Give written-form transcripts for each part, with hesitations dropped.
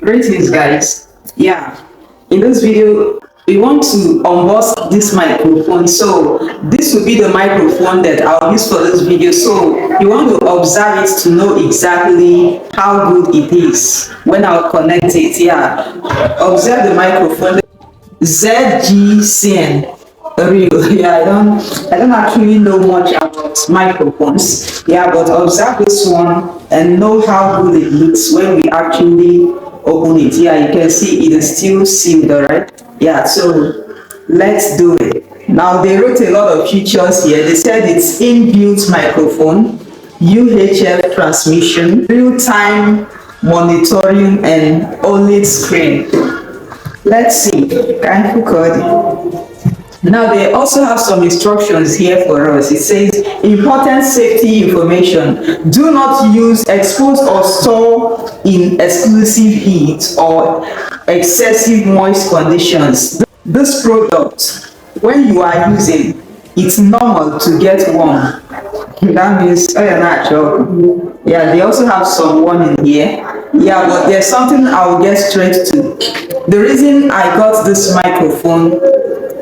Greetings, guys. Yeah, in this video, we want to unbox this microphone. So this will be the microphone that I'll use for this video. So you want to observe it to know exactly how good it is when I'll connect it. Yeah, observe the microphone. ZGCINE Real. Yeah, I don't actually know much about microphones. Yeah, but observe this one and know how good it looks when we actually open it. Yeah, you can see it is still sealed, all right? Yeah, so let's do it. Now they wrote a lot of features here. They said it's inbuilt microphone, UHF transmission, real-time monitoring, and OLED screen. Let's see. Thank God. Now they also have some instructions here for us. It says important safety information. Do not use, expose or store in exclusive heat or excessive moist conditions. This product, when you are using, it's normal to get warm. That means, oh, you're not sure. Yeah, they also have some warning here. Yeah, but there's something I will get straight to. The reason I got this microphone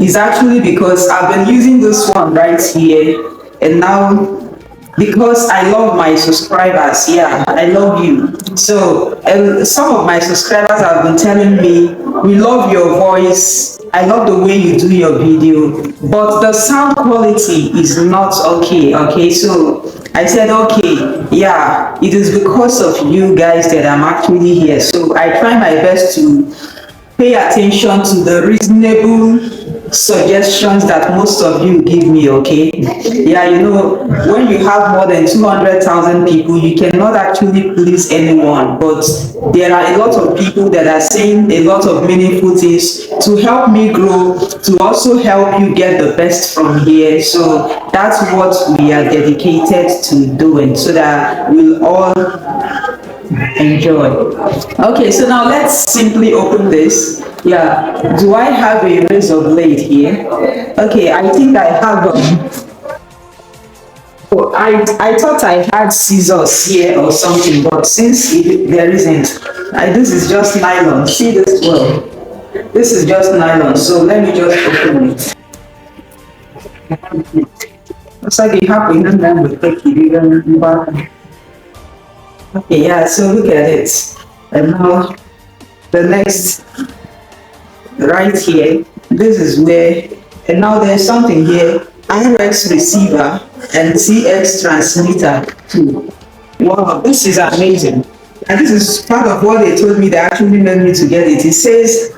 is actually because I've been using this one right here, and now because I love my subscribers. Yeah, I love you. So some of my subscribers have been telling me, we love your voice, I love the way you do your video, but the sound quality is not okay. So I said, okay, yeah, it is because of you guys that I'm actually here. So I try my best to pay attention to the reasonable suggestions that most of you give me. Okay, yeah, you know, when you have more than 200,000 people, you cannot actually please anyone, but there are a lot of people that are saying a lot of meaningful things to help me grow, to also help you get the best from here. So that's what we are dedicated to doing, so that we'll all enjoy. Okay, so now let's simply open this. Yeah, do I have a razor blade here? Okay, I think I have oh, I thought I had scissors here or something, but since there isn't, this is just nylon. See this well? This is just nylon, so let me just open it. Looks like you have to hand them with the okay, yeah, so look at it. And now the next, right here, this is where, and now there's something here, RX receiver and TX transmitter too. Wow, this is amazing. And this is part of what they told me. They actually made me to get it. It says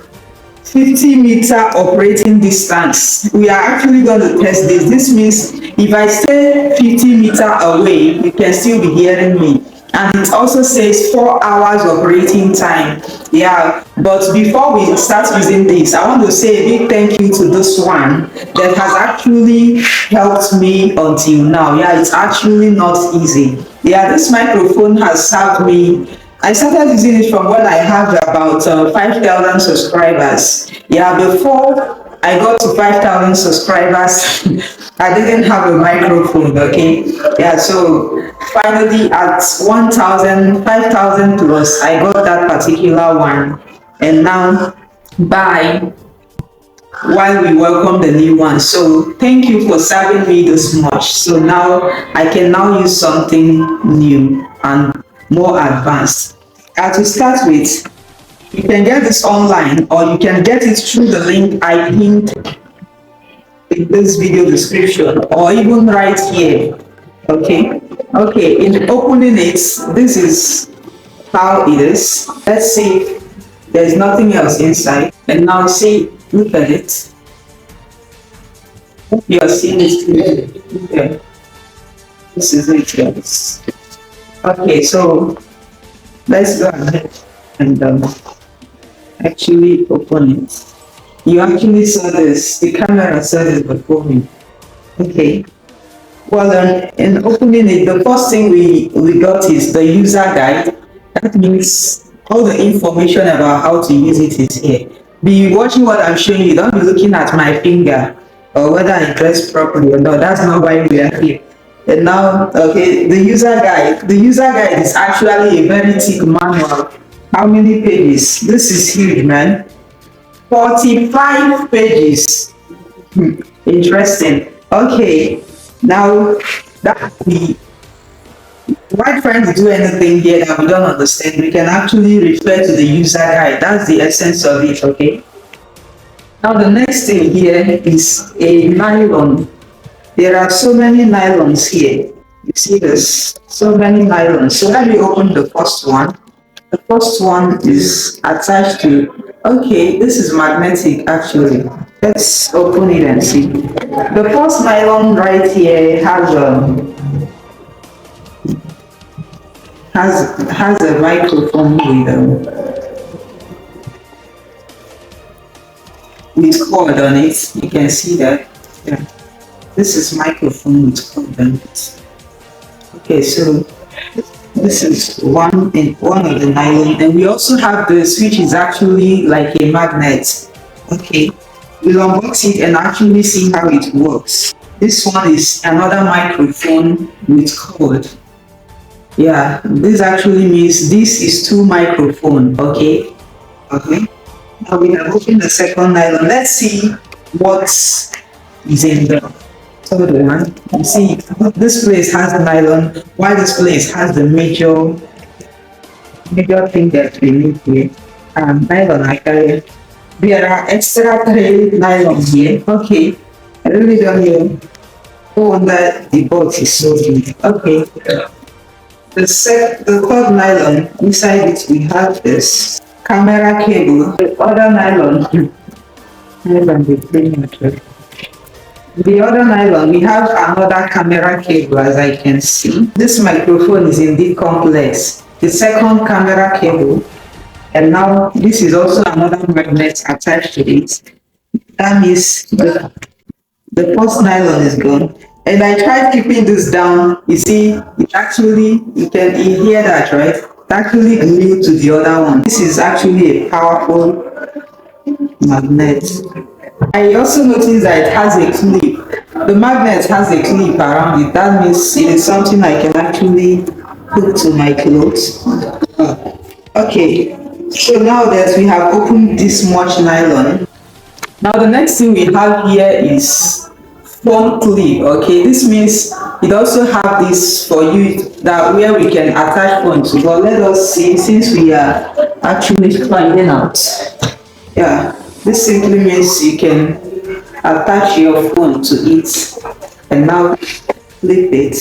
50-meter operating distance. We are actually going to test this. This means if I stay 50 meters away, you can still be hearing me. And it also says 4 hours operating time. Yeah, but before we start using this, I want to say a big thank you to this one that has actually helped me until now. Yeah, it's actually not easy. Yeah, this microphone has served me. I started using it from when I have about 5,000 subscribers. Yeah, before I got to 5,000 subscribers, I didn't have a microphone, okay? Yeah, so finally at 1,000, 5,000 plus, I got that particular one. And now, bye, while we welcome the new one. So thank you for serving me this much. So now I can now use something new and more advanced. To start with, you can get this online, or you can get it through the link I pinned in this video description, or even right here. Okay, in opening it, this is how it is. Let's see, there's nothing else inside. And now see, look at it. You are seeing it clearly. Okay, this is it, guys. Okay, so let's go ahead and actually open it. You actually saw this, the camera saw this before me. Okay, well, in opening it, the first thing we got is the user guide. That means all the information about how to use it is here. Be watching what I'm showing you. Don't be looking at my finger or whether I dress properly or not. That's not why we are here. And now, okay, the user guide. The user guide is actually a very thick manual. How many pages? This is huge, man. 45 pages. Interesting. Okay, now that we why trying to do anything here that we don't understand, we can actually refer to the user guide. That's the essence of it, okay? Now the next thing here is a nylon. There are so many nylons here. You see this? So many nylons. So let me open the first one. The first one is attached to, okay, this is magnetic actually. Let's open it and see. The first nylon right here has a microphone with cord on it. You can see that. Yeah. This is microphone with cord on it. Okay, so this is one of the nylon, and we also have this, which is actually like a magnet. Okay, we'll unbox it and actually see how it works. This one is another microphone with cord. Yeah, this actually means this is two microphone. Okay. Now we have opened the second nylon. Let's see what is in the third one. You see, this place has the nylon, while this place has the major thing that we need here. Nylon I carry. There are extra 3 nylon here. Okay, I really don't know. No wonder the box is so big. Okay. The third nylon, inside it we have this camera cable. The other nylon, the other nylon, we have another camera cable, as I can see. This microphone is indeed complex. The second camera cable, and now this is also another magnet attached to it. That means the first nylon is gone. And I tried keeping this down. You see, it actually, you can hear that, right? It's actually glued to the other one. This is actually a powerful magnet. I also noticed that it has a clip. The magnet has a clip around it. That means it is something I can actually put to my clothes. Okay, so now that we have opened this much nylon, now the next thing we have here is phone clip. Okay, this means it also have this for you that where we can attach phone to. But let us see, since we are actually finding out. Yeah, this simply means you can attach your phone to it and now flip it.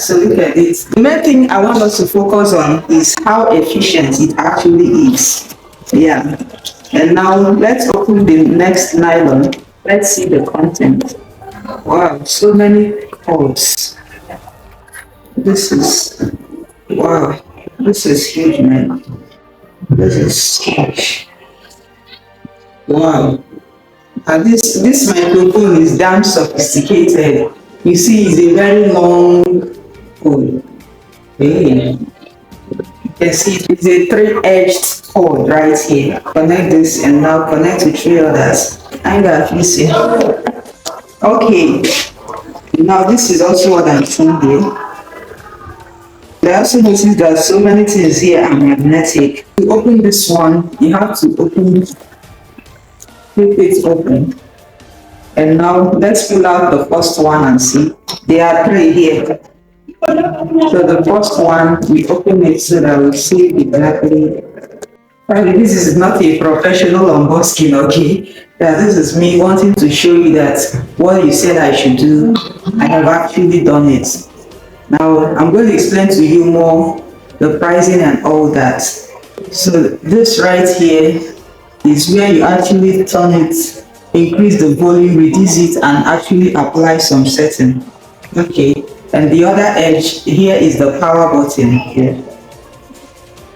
So look at it. The main thing I want us to focus on is how efficient it actually is. Yeah, and now let's open the next nylon. Let's see the content. Wow, so many cords. This is, wow, this is huge, man. This is huge. Wow. And this microphone is damn sophisticated. You see, it's a very long cord. Hey. You can see it's a 3-edged cord right here. Connect this and now connect to 3 others. I got you see. Okay. Now this is also what I'm seeing here. I also notice that so many things here are magnetic. To open this one, you have to flip it open. And now let's pull out the first one and see. There are 3 here. So the first one, we open it so that we see exactly. This is not a professional unboxing, okay? Yeah, this is me wanting to show you that what you said I should do, I have actually done it. Now, I'm going to explain to you more the pricing and all that. So this right here is where you actually turn it, increase the volume, reduce it, and actually apply some setting. Okay. And the other edge here is the power button here.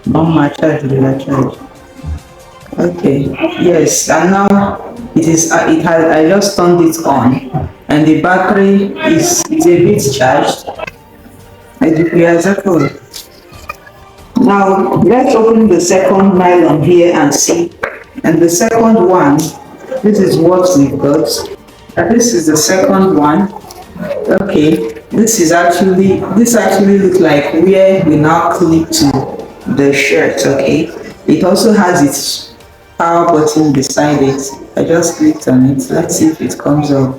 Charge. Okay, yes, and now it is. I just turned it on, and the battery is a bit charged. Exactly. Now let's open the second nylon here and see. And the second one, this is what we got. And this is the second one. Okay. This actually look like where we now click to the shirt. Okay, it also has its power button beside it. I just clicked on it. Let's see if it comes up.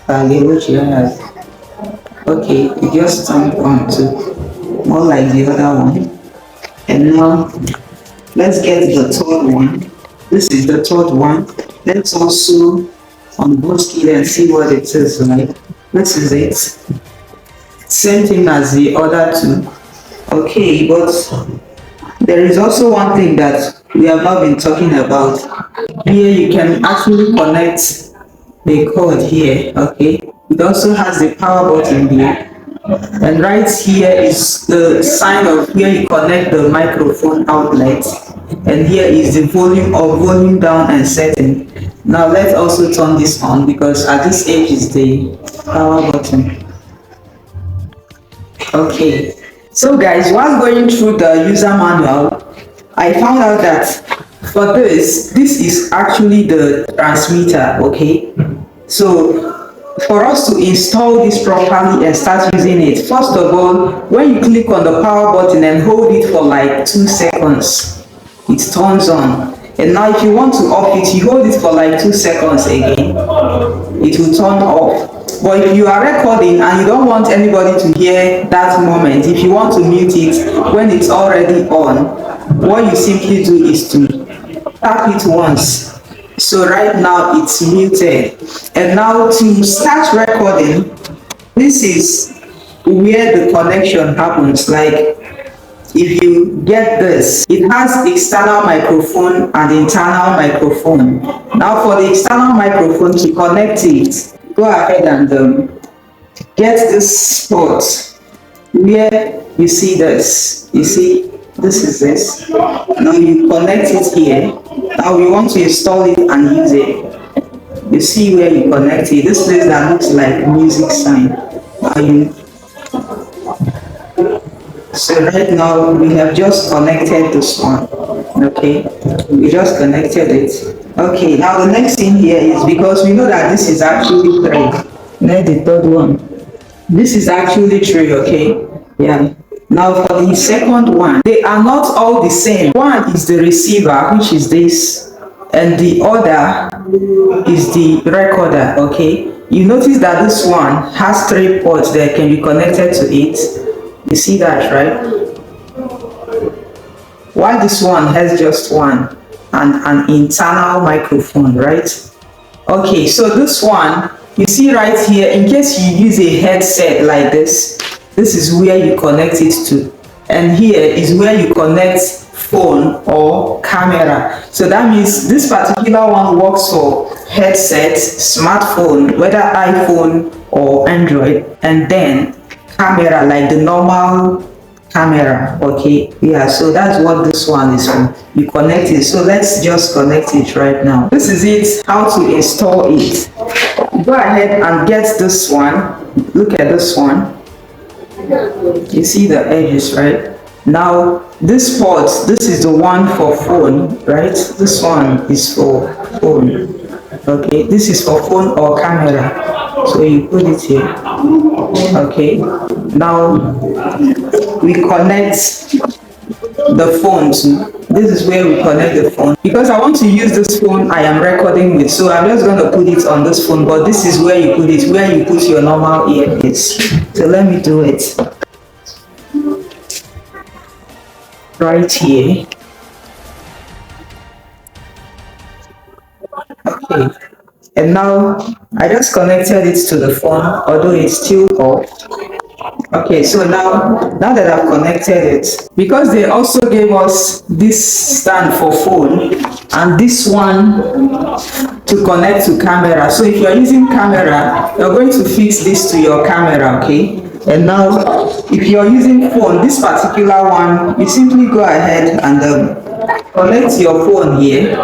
Which you have. Okay, it just turned on to more like the other one. And now let's get the third one. This is the third one. Let's also unbox it and see what it is like. This is it. Same thing as the other two. Okay, but there is also one thing that we have not been talking about. Here you can actually connect the cord here. Okay, it also has the power button here. And right here is the sign of where you connect the microphone outlet. And here is the volume up, volume down and setting. Now let's also turn this on because at this edge is the power button. Okay, so guys, while going through the user manual, I found out that for this is actually the transmitter. Okay, so for us to install this properly and start using it, first of all, when you click on the power button and hold it for like 2 seconds, it turns on. And now if you want to off it, you hold it for like 2 seconds again, it will turn off. But if you are recording and you don't want anybody to hear that moment, if you want to mute it when it's already on, what you simply do is to tap it once. So right now it's muted. And now to start recording, this is where the connection happens. Like if you get this, it has external microphone and internal microphone. Now for the external microphone, to connect it, go ahead and get this spot where you see this. You see, this is this. Now you connect it here. Now we want to install it and use it. You see where you connect it. This place that looks like ZGCINE. So right now we have just connected this one. Okay, we just connected it. Okay, now the next thing here is, because we know that this is actually 3. Now the third one. This is actually 3. Okay, yeah. Now for the second one, they are not all the same. One is the receiver, which is this, and the other is the recorder. Okay, you notice that this one has 3 ports that can be connected to it. You see that, right? While this one has just one and an internal microphone, right? Okay, so this one, you see right here, in case you use a headset like this is where you connect it to, and here is where you connect phone or camera. So that means this particular one works for headset, smartphone, whether iPhone or Android, and then camera, like the normal camera. Okay, yeah, so that's what this one is for. You connect it. So let's just connect it right now. This is it, how to install it. Go ahead and get this one. Look at this one. You see the edges, right? Now this port, this is the one for phone, right? This one is for phone. Okay, this is for phone or camera. So you put it here. Okay, now we connect the phone to, this is where we connect the phone, because I want to use this phone I am recording with, so I'm just going to put it on this phone, but this is where you put it, where you put your normal earpiece. So let me do it right here. Okay, and now I just connected it to the phone, although it's still off. Okay, so now that I've connected it, because they also gave us this stand for phone and this one to connect to camera. So if you're using camera, you're going to fix this to your camera. Okay, and now if you're using phone, this particular one, you simply go ahead and connect your phone here,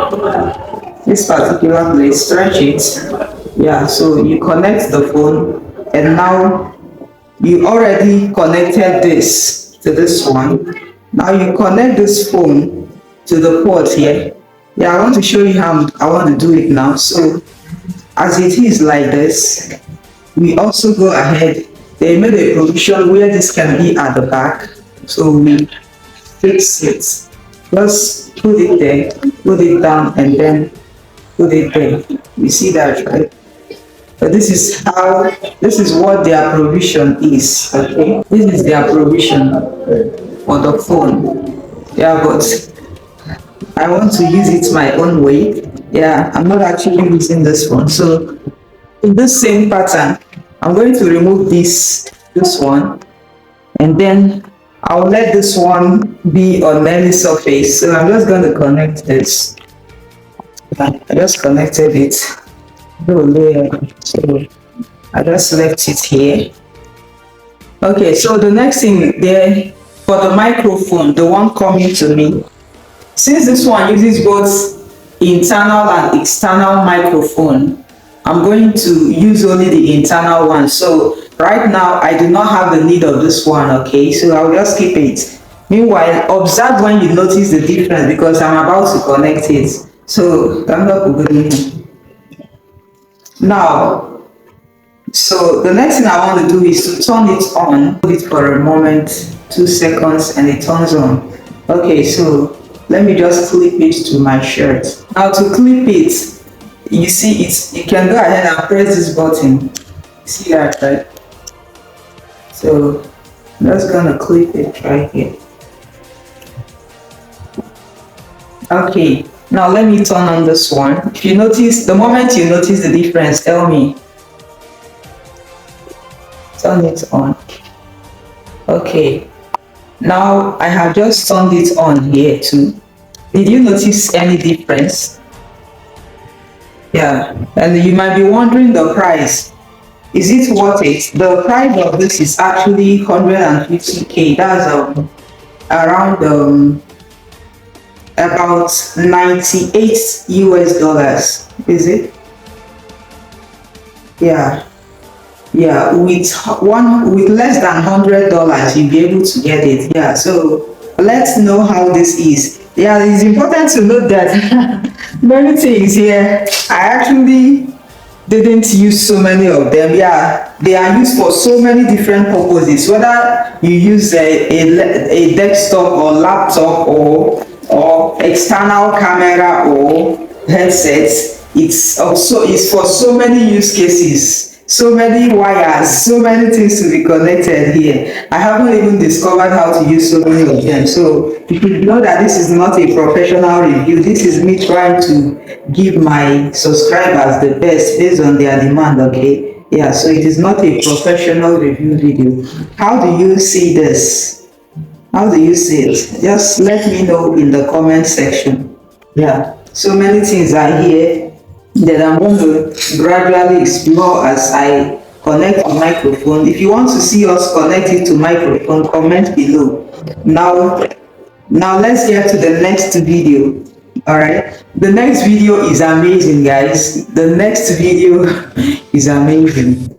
this particular place, stretch it. Yeah, so you connect the phone, and now you already connected this to this one. Now you connect this phone to the port here. Yeah, I want to show you how I want to do it now. So as it is like this, we also go ahead they made a provision where this can be at the back, so we fix it. Just put it there, put it down, and then put it there. You see that, right? So this is what their provision is. Okay, this is their provision for the phone. Yeah, but I want to use it my own way. Yeah, I'm not actually using this one. So in this same pattern, I'm going to remove this one, and then I'll let this one be on any surface. So I'm just going to connect this. I just connected it. So I just left it here. Okay, so the next thing there for the microphone, the one coming to me, since this one uses both internal and external microphone, I'm going to use only the internal one. So right now I do not have the need of this one. Okay, so I'll just keep it. Meanwhile, observe when you notice the difference, because I'm about to connect it. So I'm not going now. So the next thing I want to do is to turn it on. Hold it for a moment, 2 seconds, and it turns on. Okay, so let me just clip it to my shirt. Now to clip it, you see it, you can go ahead and press this button. See that, right? So I'm just gonna clip it right here. Okay, now let me turn on this one. If you notice, the moment you notice the difference, tell me. Turn it on. Okay, now I have just turned it on here too. Did you notice any difference? Yeah, and you might be wondering the price. Is it worth it? The price of this is actually 150k. That's around about 98 US dollars. Is it? Yeah. Yeah, with less than $100 you'll be able to get it. Yeah, so let's know how this is. Yeah, it's important to note that many things here I actually didn't use so many of them. Yeah, they are used for so many different purposes, whether you use a desktop or laptop or external camera or headsets. It's for so many use cases. So many wires, so many things to be connected here. I haven't even discovered how to use so many of them. So you should know that this is not a professional review. This is me trying to give my subscribers the best based on their demand. Okay, yeah, so it is not a professional review video. How do you see this? How do you see it? Just let me know in the comment section. Yeah, so many things are here that I'm going to gradually explore as I connect the microphone. If you want to see us connect it to microphone, comment below. Now let's get to the next video. All right, the next video is amazing, guys. The next video is amazing.